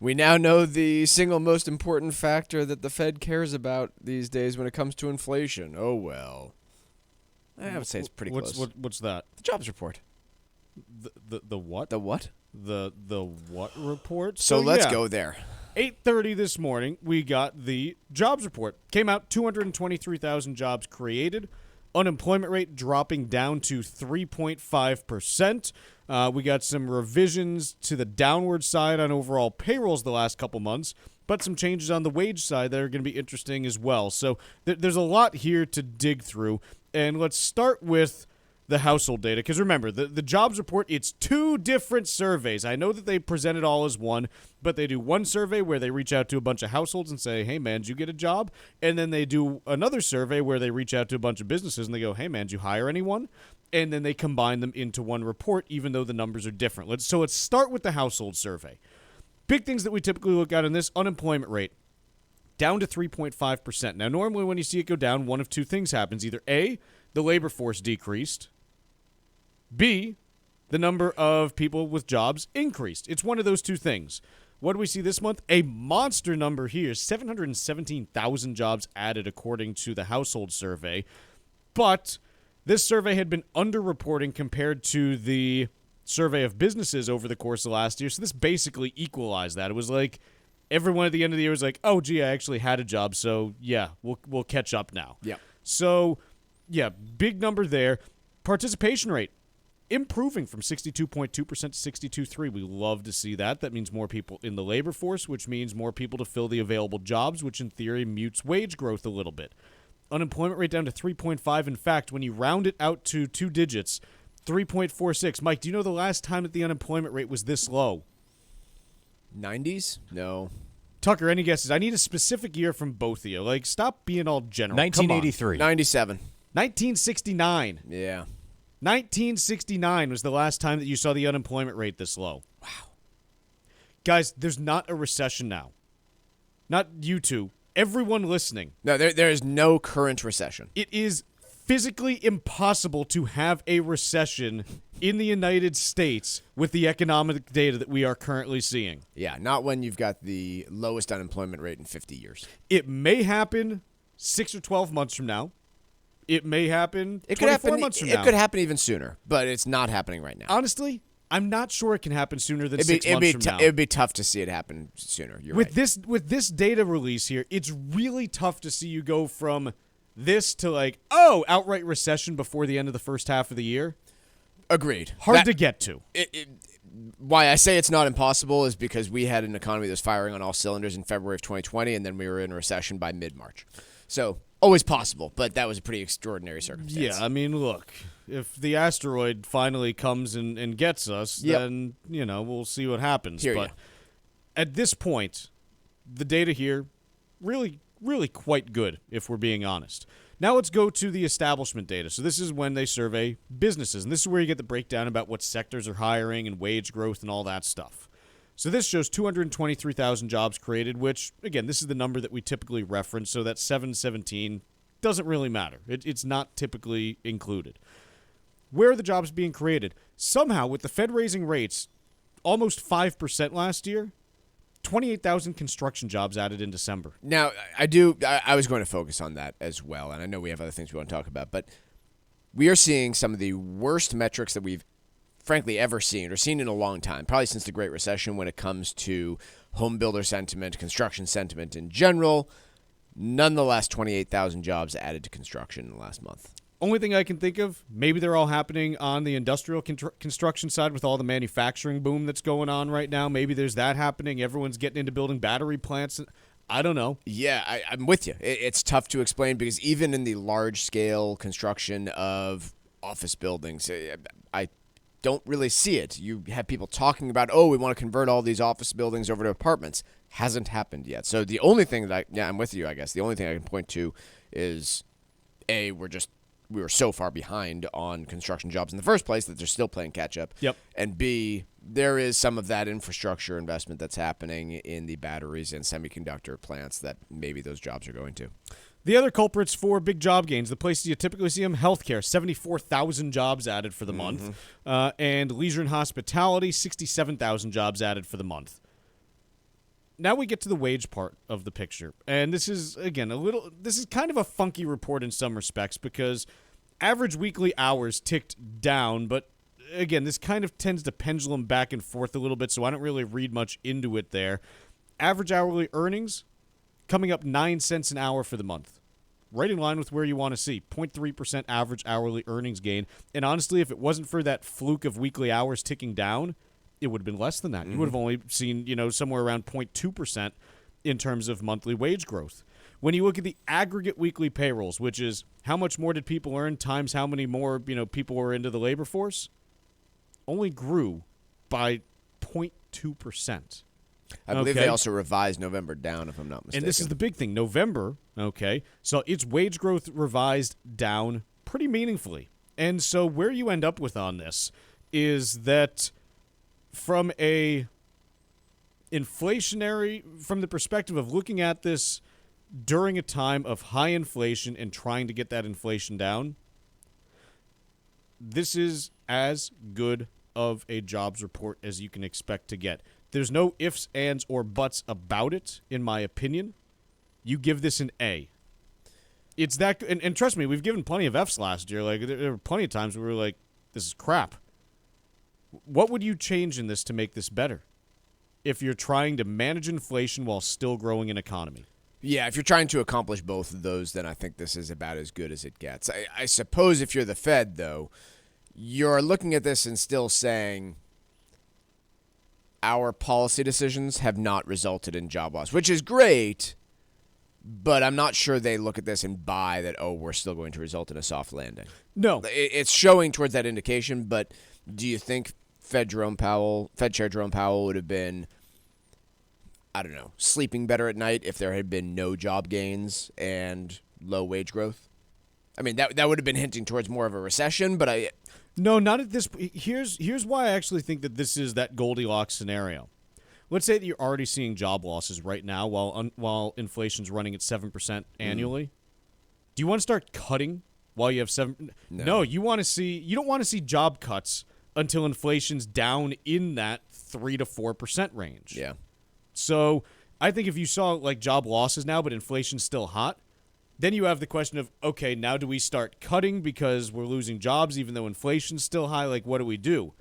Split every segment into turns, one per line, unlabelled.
We now know the single most important factor that the Fed cares about these days when it comes to inflation. Oh, well. I would say it's pretty close.
What's that?
The jobs report.
The what?
The what?
The what report?
So let's go there.
8:30 this morning, we got the jobs report. Came out, 223,000 jobs created. Unemployment rate dropping down to 3.5%. We got some revisions to the downward side on overall payrolls the last couple months, but some changes on the wage side that are going to be interesting as well. So there's a lot here to dig through. And let's start with the household data, because remember, the jobs report, it's two different surveys. I know that they present it all as one, but they do one survey where they reach out to a bunch of households and say, hey, man, did you get a job? And then they do another survey where they reach out to a bunch of businesses and they go, hey, man, did you hire anyone? And then they combine them into one report, even though the numbers are different. Let's start with the household survey. Big things that we typically look at in this: unemployment rate down to 3.5%. Now, normally when you see it go down, one of two things happens. Either A, the labor force decreased, B, the number of people with jobs increased. It's one of those two things. What do we see this month? A monster number here, 717,000 jobs added according to the household survey. But this survey had been underreporting compared to the survey of businesses over the course of last year. So this basically equalized that. It was like everyone at the end of the year was like, oh, gee, I actually had a job. So, yeah, we'll catch up now.
Yeah.
So, yeah, big number there. Participation rate improving from 62.2% to 62.3%. We love to see that. That means more people in the labor force, which means more people to fill the available jobs, which in theory mutes wage growth a little bit. Unemployment rate down to 3.5. In fact, when you round it out to two digits, 3.46. Mike, do you know the last time that the unemployment rate was this low?
90s? No.
Tucker, any guesses? I need a specific year from both of you. Like, stop being all general.
1983.
97.
1969.
Yeah.
1969 was the last time that you saw the unemployment rate this low.
Wow.
Guys, there's not a recession now. Not you two. Everyone listening.
No, there is no current recession.
It is physically impossible to have a recession in the United States with the economic data that we are currently seeing.
Yeah, not when you've got the lowest unemployment rate in 50 years.
It may happen 6 or 12 months from now. It may happen 24 months from now.
It could happen even sooner, but it's not happening right now.
Honestly, I'm not sure it can happen sooner than 6 months from now.
It would be tough to see it happen sooner. You're
with
right.
With this data release here, it's really tough to see you go from this to like, oh, outright recession before the end of the first half of the year.
Agreed.
Hard to get to.
Why I say it's not impossible is because we had an economy that was firing on all cylinders in February of 2020, and then we were in a recession by mid-March. So always possible, but that was a pretty extraordinary circumstance.
Yeah, I mean, look, if the asteroid finally comes and gets us, then, we'll see what happens. But at this point, the data here, really, really quite good, if we're being honest. Now let's go to the establishment data. So this is when they survey businesses, and this is where you get the breakdown about what sectors are hiring and wage growth and all that stuff. So this shows 223,000 jobs created, which, again, this is the number that we typically reference, so that 717 doesn't really matter. It's not typically included. Where are the jobs being created? Somehow, with the Fed raising rates almost 5% last year, 28,000 construction jobs added in December.
Now, I was going to focus on that as well, and I know we have other things we want to talk about, but we are seeing some of the worst metrics that we've frankly ever seen, or seen in a long time, probably since the Great Recession, when it comes to home builder sentiment, construction sentiment in general. Nonetheless, 28,000 jobs added to construction in the last month.
Only thing I can think of, maybe they're all happening on the industrial construction side with all the manufacturing boom that's going on right now. Maybe there's that happening. Everyone's getting into building battery plants. I don't know.
Yeah, I'm with you. It's tough to explain because even in the large-scale construction of office buildings, I don't really see it. You have people talking about, we want to convert all these office buildings over to apartments. Hasn't happened yet. So the only thing I'm with you, I guess. The only thing I can point to is, A, we were so far behind on construction jobs in the first place that they're still playing catch up.
Yep.
And B, there is some of that infrastructure investment that's happening in the batteries and semiconductor plants that maybe those jobs are going to.
The other culprits for big job gains, the places you typically see them, healthcare, 74,000 jobs added for the month. And leisure and hospitality, 67,000 jobs added for the month. now we get to the wage part of the picture. And this is, again, this is kind of a funky report in some respects because average weekly hours ticked down, but again, this kind of tends to pendulum back and forth a little bit, so I don't really read much into it there. Average hourly earnings coming up 9 cents an hour for the month. Right in line with where you want to see. 0.3% average hourly earnings gain. And honestly, if it wasn't for that fluke of weekly hours ticking down, it would have been less than that. You would have only seen, somewhere around 0.2% in terms of monthly wage growth. When you look at the aggregate weekly payrolls, which is how much more did people earn times how many more, people were into the labor force, only grew by 0.2%.
I believe they also revised November down, if I'm not mistaken.
And this is the big thing. November, so its wage growth revised down pretty meaningfully. And so where you end up with on this is that from the perspective of looking at this during a time of high inflation and trying to get that inflation down, this is as good of a jobs report as you can expect to get. There's no ifs, ands, or buts about it, in my opinion. You give this an A. It's that, and trust me, we've given plenty of Fs last year. Like there were plenty of times where we were like, "This is crap." What would you change in this to make this better? If you're trying to manage inflation while still growing an economy.
Yeah, if you're trying to accomplish both of those, then I think this is about as good as it gets. I suppose if you're the Fed, though, you're looking at this and still saying, our policy decisions have not resulted in job loss, which is great, but I'm not sure they look at this and buy that, we're still going to result in a soft landing.
No.
It's showing towards that indication, but do you think Fed Chair Jerome Powell would have been, I don't know, sleeping better at night if there had been no job gains and low wage growth? I mean, that would have been hinting towards more of a recession, but
No, not at this. Here's why I actually think that this is that Goldilocks scenario. Let's say that you're already seeing job losses right now while inflation's running at 7% annually. Do you want to start cutting while you have 7? No, you don't want to see job cuts until inflation's down in that 3 to 4% range.
Yeah.
So I think if you saw like job losses now, but inflation's still hot, then you have the question of, okay, now do we start cutting because we're losing jobs even though inflation's still high? Like, what do we do?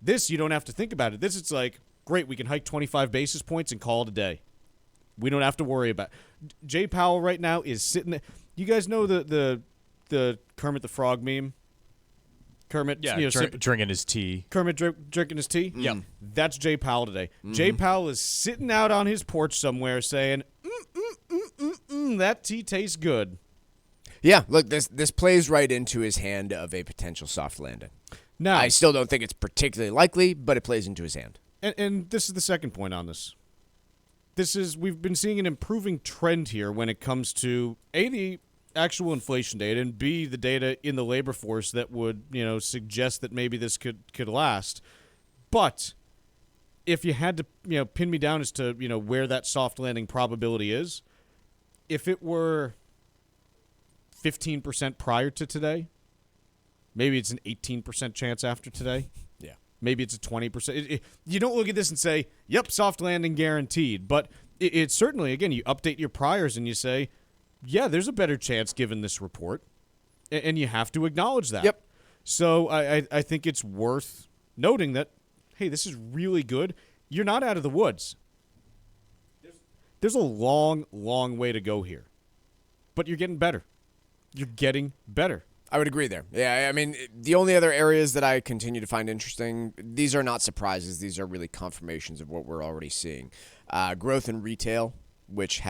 This, you don't have to think about it. This, it's like, great, we can hike 25 basis points and call it a day. We don't have to worry about it. Jay Powell right now is sitting there. You guys know the Kermit the Frog meme? Kermit,
drinking his tea.
Kermit drinking his tea?
Yeah.
That's Jay Powell today. Jay Powell is sitting out on his porch somewhere saying, that tea tastes good.
Yeah, look, this plays right into his hand of a potential soft landing.
Now,
I still don't think it's particularly likely, but it plays into his hand.
And this is the second point on this. We've been seeing an improving trend here when it comes to A, the actual inflation data, and B, the data in the labor force that would, suggest that maybe this could last. But if you had to, pin me down as to, where that soft landing probability is, if it were 15% prior to today, maybe it's an 18% chance after today.
Yeah.
Maybe it's a 20%. You don't look at this and say, yep, soft landing guaranteed. But it's certainly, again, you update your priors and you say, yeah, there's a better chance given this report. And you have to acknowledge that.
Yep.
So I think it's worth noting that, hey, this is really good. You're not out of the woods. There's a long, long way to go here. But you're getting better. You're getting better.
I would agree there. Yeah, I mean, the only other areas that I continue to find interesting, these are not surprises. These are really confirmations of what we're already seeing. Growth in retail, which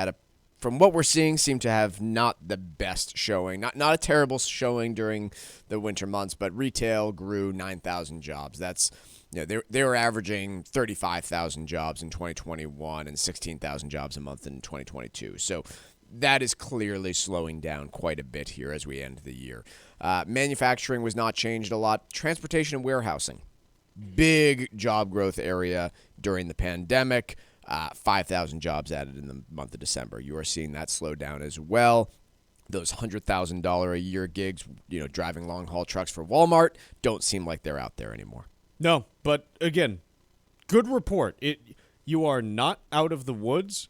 from what we're seeing, seemed to have not the best showing. Not a terrible showing during the winter months, but retail grew 9,000 jobs. That's, they were averaging 35,000 jobs in 2021 and 16,000 jobs a month in 2022. So that is clearly slowing down quite a bit here as we end the year. Manufacturing was not changed a lot. Transportation and warehousing, big job growth area during the pandemic. 5,000 jobs added in the month of December. You are seeing that slow down as well. Those $100,000 a year gigs, driving long haul trucks for Walmart, don't seem like they're out there anymore.
No, but again, good report. you are not out of the woods.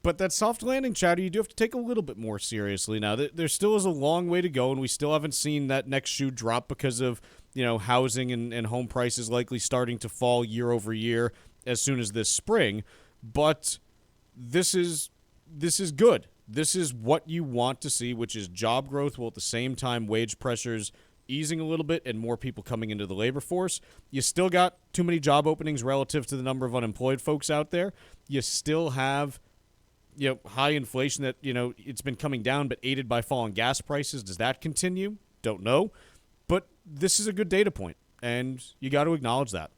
But that soft landing chatter, you do have to take a little bit more seriously now. There still is a long way to go, and we still haven't seen that next shoe drop because of, housing and home prices likely starting to fall year over year as soon as this spring. But this is good. This is what you want to see, which is job growth while at the same time wage pressures easing a little bit and more people coming into the labor force. You still got too many job openings relative to the number of unemployed folks out there. You still have high inflation that, it's been coming down but aided by falling gas prices. Does that continue? Don't know. But this is a good data point, and you got to acknowledge that.